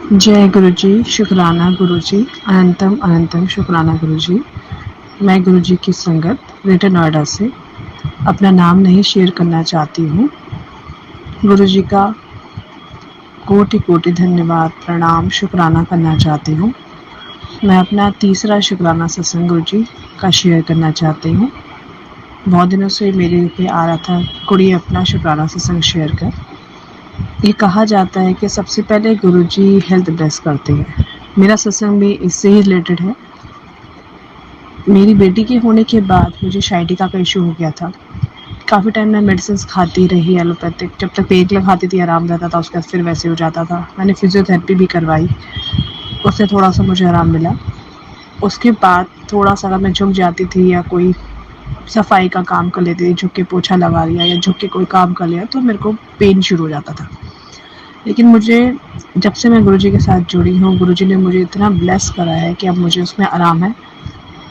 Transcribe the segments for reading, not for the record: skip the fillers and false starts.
जय गुरु जी, शुक्राना गुरु जी, अनंतम अनंतम शुक्राना गुरु जी। मैं गुरु जी की संगत ग्रेटर नोएडा से अपना नाम नहीं शेयर करना चाहती हूँ। गुरु जी का कोटि कोटि धन्यवाद, प्रणाम, शुक्राना करना चाहती हूँ। मैं अपना तीसरा शुक्राना सत्संग गुरु जी का शेयर करना चाहती हूँ। बहुत दिनों से मेरे पे आ रहा था, कुड़ी अपना शुक्राना सत्संग शेयर कर। ये कहा जाता है कि सबसे पहले गुरुजी हेल्थ ब्लेस करते हैं। मेरा सत्संग भी इससे ही रिलेटेड है। मेरी बेटी के होने के बाद मुझे शाइटिका का इशू हो गया था। काफ़ी टाइम मैं मेडिसिन खाती रही एलोपैथिक, जब तक पेट लगाती थी आराम रहता था, उसके बाद फिर वैसे हो जाता था। मैंने फिजियोथेरेपी भी करवाई, उससे थोड़ा सा मुझे आराम मिला। उसके बाद थोड़ा सा अगर मैं झुक जाती थी या कोई सफाई का काम कर लेती थी, झुक के पोछा लगा लिया या झुक के कोई काम कर लिया, तो मेरे को पेन शुरू हो जाता था। लेकिन मुझे जब से मैं गुरुजी के साथ जुड़ी हूँ, गुरुजी ने मुझे इतना ब्लेस करा है कि अब मुझे उसमें आराम है।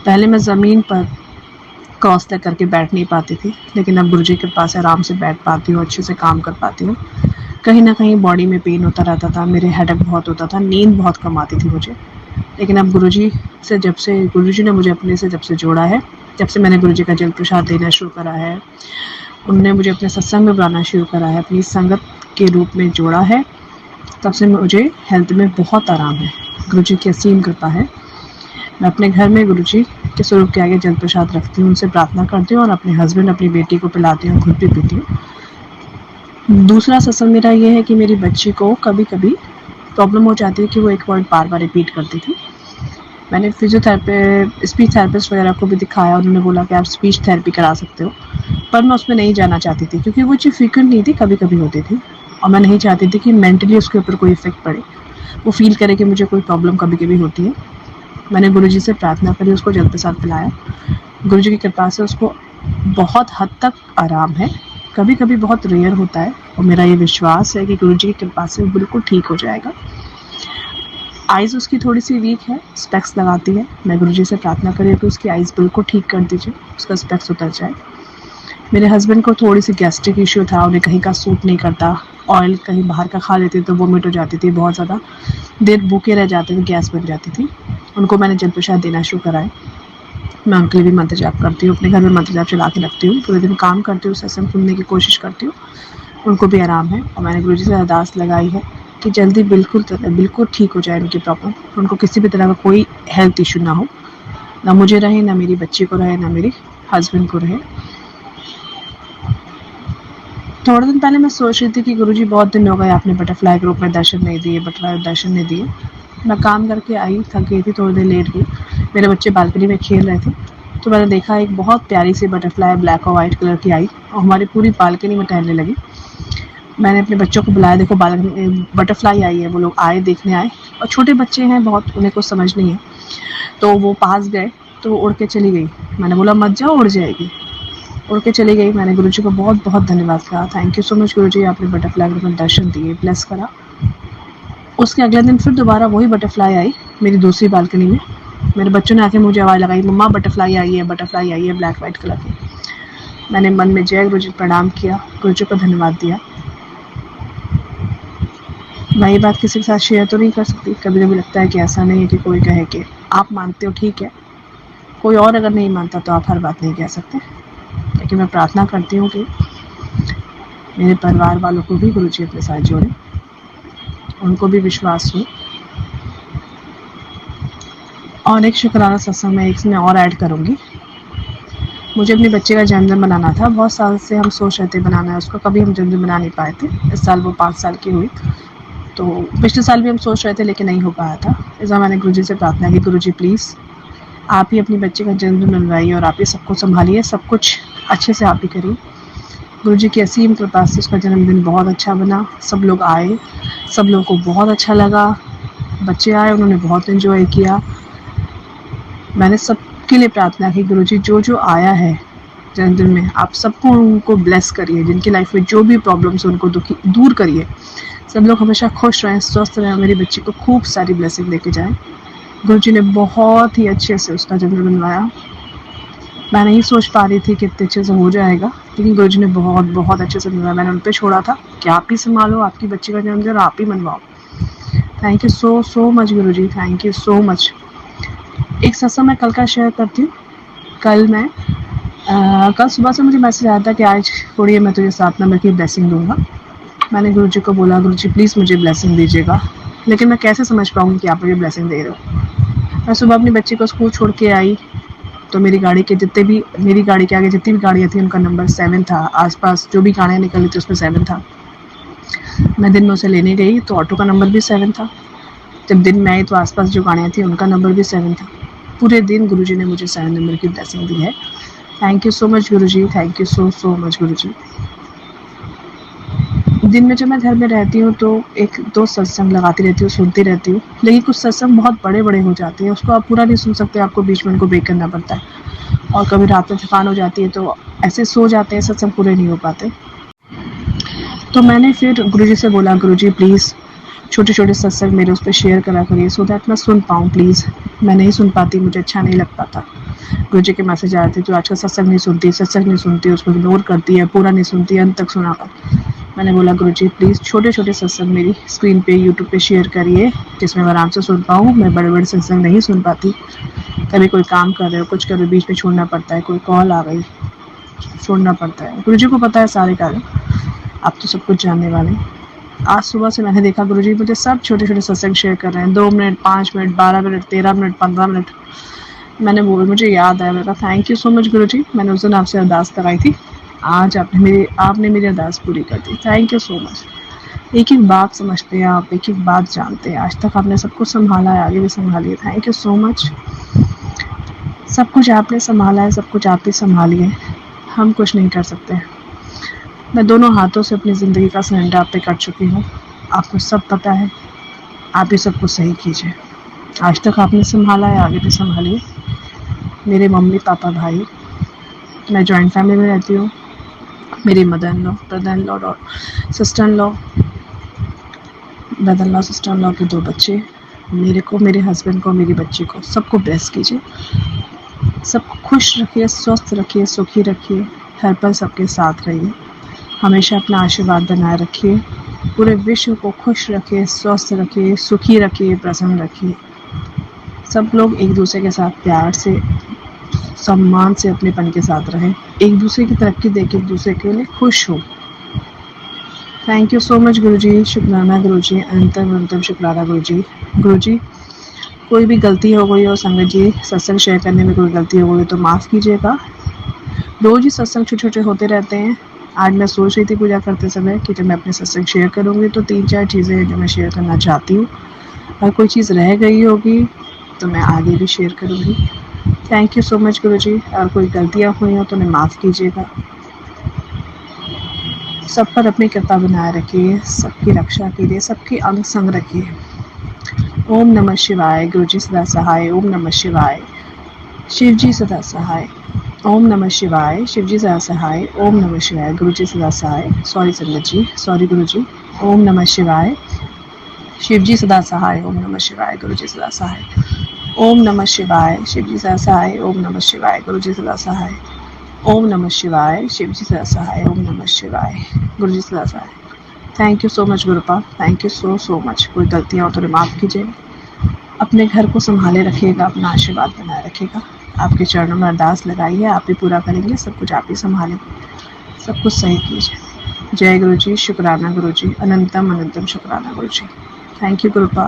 पहले मैं ज़मीन पर क्रॉस तक करके बैठ नहीं पाती थी, लेकिन अब गुरुजी के पास आराम से बैठ पाती हूँ, अच्छे से काम कर पाती हूँ। कहीं ना कहीं बॉडी में पेन होता रहता था, मेरे हेडेक बहुत होता था, नींद बहुत कम आती थी मुझे। लेकिन अब गुरुजी से जब से गुरुजी ने मुझे अपने से जब से जोड़ा है, जब से मैंने गुरुजी का जल प्रसाद देना शुरू करा है, उन्होंने मुझे अपने सत्संग में बुलाना शुरू करा है, अपनी संगत के रूप में जोड़ा है, तब से मुझे हेल्थ में बहुत आराम है। गुरुजी की असीम कृपा है। मैं अपने घर में गुरुजी के स्वरूप के आगे जल प्रसाद रखती हूँ, उनसे प्रार्थना करती हूँ और अपने हस्बैंड अपनी बेटी को पिलाती हूँ, खुद भी पीती हूँ। दूसरा सत्संग मेरा ये है कि मेरी बच्ची को कभी कभी प्रॉब्लम हो जाती है कि वो एक वर्ड बार बार रिपीट करती थी। मैंने फिजियोथेरेपी, स्पीच थेरेपिस्ट वगैरह को भी दिखाया, उन्होंने बोला कि आप स्पीच थेरेपी करा सकते हो, पर मैं उसमें नहीं जाना चाहती थी क्योंकि वो चीज़ फ्रीक्वेंट नहीं थी, कभी कभी होती थी और मैं नहीं चाहती थी कि मेंटली उसके ऊपर कोई इफेक्ट पड़े, वो फील करे कि मुझे कोई प्रॉब्लम कभी कभी होती है। मैंने गुरुजी से प्रार्थना करी, उसको जल प्रसाद पिलाया। गुरुजी की कृपा से उसको बहुत हद तक आराम है। कभी कभी बहुत रेयर होता है और मेरा ये विश्वास है कि गुरुजी की कृपा से वो बिल्कुल ठीक हो जाएगा। आइज़ उसकी थोड़ी सी वीक है, स्पेक्स लगाती है। मैं गुरुजी से प्रार्थना करी कि उसकी आइज़ बिल्कुल ठीक कर दीजिए, उसका स्पेक्स उतर जाए। मेरे हस्बैंड को थोड़ी सी गैस्ट्रिक इशू था, उन्हें कहीं का सूट नहीं करता, ऑयल कहीं बाहर का खा लेते तो वोमिट हो जाती थी, बहुत ज़्यादा देर भूखे रह जाते थे, गैस बन जाती थी। उनको मैंने जल प्रसाद देना शुरू कराए। मैं उनके लिए भी मंत्र जाप करती हूँ, अपने घर में मंत्र जाप चला के रखती हूँ, पूरे दिन काम करती हूँ, सत्संग सुनने की कोशिश करती हूँ, उनको भी आराम है। और मैंने गुरुजी से अरदास लगाई है कि जल्दी बिल्कुल ठीक हो जाए उनकी प्रॉब्लम, उनको किसी भी तरह का कोई हेल्थ इशू ना हो, ना मुझे रहे, ना मेरी बच्ची को रहे, ना मेरे हस्बैंड को रहे। थोड़े दिन पहले मैं सोच रही थी कि गुरुजी बहुत दिन हो गए आपने बटरफ्लाई ग्रुप में दर्शन नहीं दिए, बटरफ्लाई दर्शन नहीं दिए। मैं काम करके आई, थक गई थी, थोड़ी देर लेट गई, मेरे बच्चे बालकनी में खेल रहे थे, तो मैंने देखा एक बहुत प्यारी सी बटरफ्लाई ब्लैक और वाइट कलर की आई और हमारी पूरी बालकनी में टहलने लगी। मैंने अपने बच्चों को बुलाया, देखो बटरफ्लाई आई है। वो लोग आए, देखने आए, और छोटे बच्चे हैं बहुत, उन्हें कुछ समझ नहीं है, तो वो पास गए तो वो उड़ के चली गई। मैंने बोला मत जाओ, उड़ जाएगी, उड़ के चली गई। मैंने गुरुजी को बहुत बहुत धन्यवाद कहा, थैंक यू सो मच गुरुजी, आपने बटरफ्लाई ग्रुप में दर्शन दिए, ब्लेस करा। उसके अगले दिन फिर दोबारा वही बटरफ्लाई आई मेरी दूसरी बालकनी में। मेरे बच्चों ने आके मुझे आवाज़ लगाई, मम्मा बटरफ्लाई आई है, बटरफ्लाई आई है ब्लैक वाइट कलर की। मैंने मन में जय गुरुजी प्रणाम किया, गुरुजी को धन्यवाद दिया। मैं ये बात किसी के साथ शेयर तो नहीं कर सकती, कभी कभी लगता है कि ऐसा नहीं है कि कोई कहे कि आप मानते हो ठीक है, कोई और अगर नहीं मानता तो आप हर बात नहीं कह सकते। लेकिन मैं प्रार्थना करती हूँ कि मेरे परिवार वालों को भी गुरुजी अपने साथ जोड़े, उनको भी विश्वास हो। और एक शुक्राना सत्संग में इसमें और ऐड करूँगी। मुझे अपने बच्चे का जन्मदिन बनाना था, बहुत साल से हम सोच रहे थे बनाना है उसको, कभी हम जन्मदिन बना नहीं पाए थे। इस साल वो 5 साल की हुई, तो पिछले साल भी हम सोच रहे थे लेकिन नहीं हो पाया था। इस बार मैंने गुरुजी से प्रार्थना की, गुरुजी प्लीज़ आप ही अपनी बच्चे का जन्मदिन मनवाइए और आप ही सबको संभालिए, सब कुछ अच्छे से आप ही करिए। गुरुजी की असीम कृपा से उसका जन्मदिन बहुत अच्छा बना, सब लोग आए, सब लोगों को बहुत अच्छा लगा, बच्चे आए, उन्होंने बहुत एंजॉय किया। मैंने सबके लिए प्रार्थना की, गुरुजी जो जो आया है जन्मदिन में, आप सबको उनको ब्लेस करिए, जिनकी लाइफ में जो भी प्रॉब्लम्स हैं उनको दूर करिए, सब लोग हमेशा खुश रहें, स्वस्थ रहें, मेरी बच्ची को खूब सारी ब्लेसिंग लेके जाएं। गुरुजी ने बहुत ही अच्छे से उसका जन्मदिन मनवाया। मैं नहीं सोच पा रही थी कि इतने अच्छे से हो जाएगा, लेकिन गुरुजी ने बहुत बहुत अच्छे से मनवाया। मैंने उन पर छोड़ा था कि आप ही संभालो आपकी बच्ची का जन्मदिन और आप ही मनवाओ। Thank you so so much Guruji, thank you so much. एक सत्संग मैं कल का शेयर करती हूँ। कल सुबह से मुझे मैसेज आया था कि आज थोड़ी मैं तुझे 7 नंबर की ब्लेसिंग दूंगा। मैंने गुरुजी को बोला, गुरुजी प्लीज़ मुझे ब्लेसिंग दीजिएगा, लेकिन मैं कैसे समझ पाऊंगी कि आप मुझे ब्लेसिंग दे रहे हो। मैं सुबह अपनी बच्ची को स्कूल छोड़ के आई तो मेरी गाड़ी के आगे जितनी भी गाड़ियाँ थी उनका नंबर 7 था। आसपास जो भी गाड़ियाँ निकली थी उसमें 7 था। मैं दिन में उसे लेने गई तो ऑटो का नंबर भी 7 था। जब दिन में आई तो आसपास जो गाड़ियाँ थी उनका नंबर भी 7 था। पूरे दिन गुरुजी ने मुझे 7 नंबर की ब्लेसिंग दी है। Thank you so much Guruji, thank you so so much Guruji. दिन में जब मैं घर में रहती हूँ तो 1-2 सत्संग लगाती रहती हूँ, सुनती रहती हूँ, लेकिन कुछ सत्संग बहुत बड़े-बड़े हो जाते हैं, उसको आप पूरा नहीं सुन सकते, आपको बीच में उनको ब्रेक करना पड़ता है। और कभी रात में थकान हो जाती है तो ऐसे सो जाते हैं, सत्संग पूरे नहीं हो पाते। तो मैंने फिर गुरुजी से बोला, गुरुजी प्लीज़ छोटे-छोटे सत्संग मेरे उस पे शेयर करा करिए सो दैट मैं सुन पाऊँ प्लीज़। मैं नहीं सुन पाती, मुझे अच्छा नहीं लग पाता। गुरुजी के मैसेज आए थे, "तू आजकल सत्संग नहीं सुनती, उसको इग्नोर करती है, पूरा नहीं सुनती है, अंत तक सुना कर।" मैंने बोला, गुरुजी प्लीज़ छोटे-छोटे सत्संग मेरी स्क्रीन पे यूट्यूब पे शेयर करिए, जिसमें मैं आराम से सुन पाऊँ। मैं बड़े-बड़े सत्संग नहीं सुन पाती। कभी कोई काम कर रहे हो, कुछ कर रहे हो, बीच में छोड़ना पड़ता है, कोई कॉल आ गई, छोड़ना पड़ता है। गुरुजी को पता है सारे कारण, आप तो सब कुछ जानने वाले हैं। आज सुबह से मैंने देखा गुरुजी मुझे सब छोटे-छोटे सत्संग शेयर कर रहे हैं, 2 minute, 5 minute, 12 minute, 13 minute, 15 minute. मुझे याद आया, मैंने कहा थैंक यू सो मच गुरुजी, मैंने उस दिन आपसे अरदास कराई थी, आज आपने मेरी अरदास पूरी कर दी। Thank you so much. एक-एक बात समझते हैं आप, एक-एक बात जानते हैं। आज तक आपने सब कुछ सँभाला है, आगे भी सँभालिए। Thank you so much. सब कुछ आपने सँभाला है, सब कुछ आप ही सँभालिए, हम कुछ नहीं कर सकते। मैं दोनों हाथों से अपनी ज़िंदगी का सिलेंडर आप पे कर चुकी हूँ। आपको सब पता है, आप ही सब कुछ सही कीजिए। आज तक आपने सँभाला है, आगे भी सँभालिए। मेरे मम्मी, पापा, भाई, मैं जॉइंट फैमिली में रहती हूँ। मेरी mother in law, brother in law और sister in law, sister in law के 2 बच्चे, मेरे को, मेरे हस्बैंड को, मेरी बच्ची को, सबको ब्लेस कीजिए। सबको खुश रखिए, स्वस्थ रखिए, सुखी रखिए, हर पल सबके साथ रहिए। हमेशा अपना आशीर्वाद बनाए रखिए। पूरे विश्व को खुश रखिए, स्वस्थ रखिए, सुखी रखिए, प्रसन्न रखिए। सब लोग एक दूसरे के साथ प्यार से, सम्मान से, अपनेपन के साथ रहें। एक दूसरे की तरक्की देख के एक दूसरे के लिए खुश हो। थैंक यू सो मच गुरुजी, शुक्राना गुरुजी, अनंतम शुक्राना गुरुजी। गुरुजी कोई भी गलती हो गई हो संगत जी, सत्संग शेयर करने में कोई गलती हो गई तो माफ़ कीजिएगा। रोज़ ही सत्संग छोटे-छोटे होते रहते हैं। आज मैं सोच रही थी पूजा करते समय कि जब मैं अपने सत्संग शेयर करूँगी तो 3-4 चीज़ें हैं जो मैं शेयर करना चाहती हूँ। अगर कोई चीज़ रह गई होगी तो मैं आगे भी शेयर करूँगी। थैंक यू सो मच गुरुजी। और कोई गलतियाँ हुई हो तो उन्हें माफ़ कीजिएगा। सब पर अपनी कृपा बनाए रखिए, सबकी रक्षा कीजिए, सबकी अंग संग रखिए। ओम नमः शिवाय। गुरुजी सदा सहाय। ओम नमः शिवाय। शिवजी सदा सहाय। ओम नमः शिवाय। शिवजी सदा सहाय। ओम नमः शिवाय। गुरुजी सदा सहाय। सॉरी संगत जी, सॉरी गुरुजी। ओम नमः शिवाय। शिवजी सदा सहाय। ओम नमः शिवाय। गुरुजी सदा सहाय। ओम नमः शिवाय। शिवजी सदा सहाय। ओम नमः शिवाय। गुरुजी सदा सहाय। ओम नमः शिवाय। शिवजी सदा सहाय। ओम नमः शिवाय। गुरुजी सदा सहाय। थैंक यू सो मच गुरुपा, thank you so so much. कोई गलतियाँ हो तो माफ़ कीजिएगा। अपने घर को संभाले रखिएगा, अपना आशीर्वाद बनाए रखिएगा। आपके चरणों में अरदास लगाई है, आप ही पूरा करेंगे, सब कुछ आप ही संभालें, सब कुछ सही कीजिए। जय गुरु जी, शुक्राना गुरु जी, अनंतम शुक्राना गुरु जी। Thank you गुरुपा।